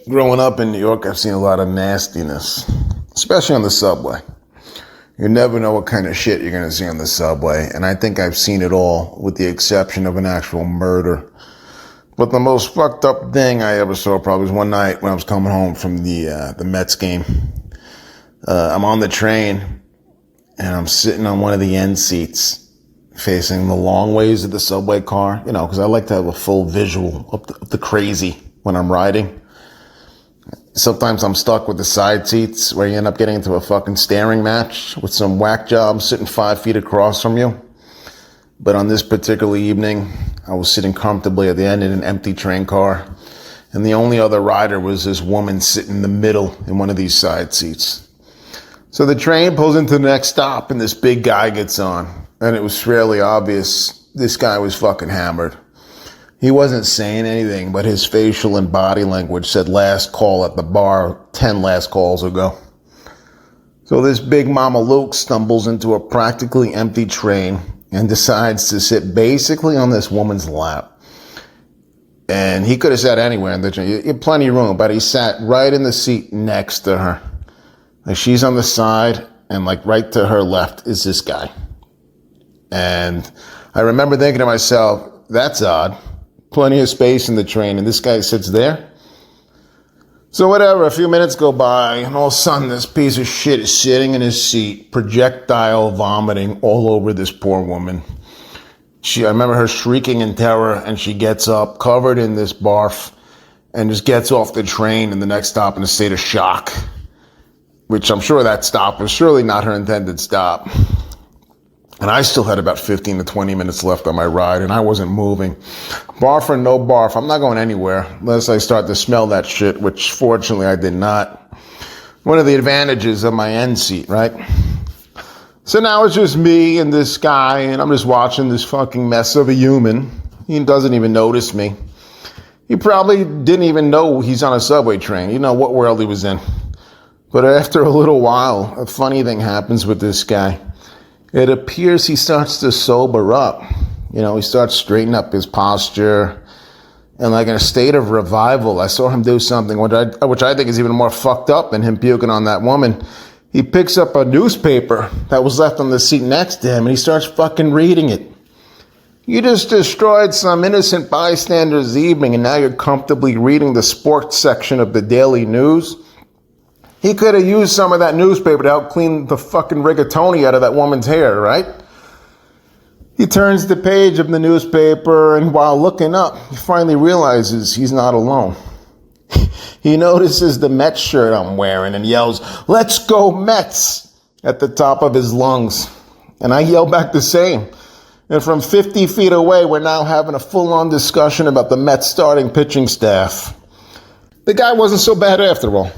Growing up in New York, I've seen a lot of nastiness, especially on the subway. You never know what kind of shit you're going to see on the subway, and I think I've seen it all, with the exception of an actual murder. But the most fucked up thing I ever saw probably was one night when I was coming home from the Mets game. I'm on the train, and I'm sitting on one of the end seats, facing the long ways of the subway car, because I like to have a full visual of the crazy when I'm riding. Sometimes I'm stuck with the side seats where you end up getting into a fucking staring match with some whack job sitting 5 feet across from you. But on this particular evening, I was sitting comfortably at the end in an empty train car, and the only other rider was this woman sitting in the middle in one of these side seats. So the train pulls into the next stop, and this big guy gets on, and it was fairly obvious this guy was fucking hammered. He wasn't saying anything, but his facial and body language said last call at the bar 10 last calls ago. So this big Mama Luke stumbles into a practically empty train and decides to sit basically on this woman's lap. And he could have sat anywhere in the train. You had plenty of room, but he sat right in the seat next to her. Like, she's on the side, and like right to her left is this guy. And I remember thinking to myself, that's odd. Plenty of space in the train, and this guy sits there. So whatever, a few minutes go by, and all of a sudden this piece of shit is sitting in his seat, projectile vomiting all over this poor woman. I remember her shrieking in terror, and she gets up, covered in this barf, and just gets off the train in the next stop in a state of shock. Which I'm sure that stop was surely not her intended stop. And I still had about 15 to 20 minutes left on my ride, and I wasn't moving. Barf or no barf, I'm not going anywhere unless I start to smell that shit, which fortunately I did not. One of the advantages of my end seat, right? So now it's just me and this guy, and I'm just watching this fucking mess of a human. He doesn't even notice me. He probably didn't even know he's on a subway train. You know what world he was in. But after a little while, a funny thing happens with this guy. It appears he starts to sober up. He starts straightening up his posture. And like in a state of revival, I saw him do something which I think is even more fucked up than him puking on that woman. He picks up a newspaper that was left on the seat next to him, and he starts fucking reading it. You just destroyed some innocent bystander's evening, and now you're comfortably reading the sports section of the Daily News. He could have used some of that newspaper to help clean the fucking rigatoni out of that woman's hair, right? He turns the page of the newspaper, and while looking up, he finally realizes he's not alone. He notices the Mets shirt I'm wearing and yells, "Let's go Mets!" at the top of his lungs. And I yell back the same. And from 50 feet away, we're now having a full-on discussion about the Mets starting pitching staff. The guy wasn't so bad after all.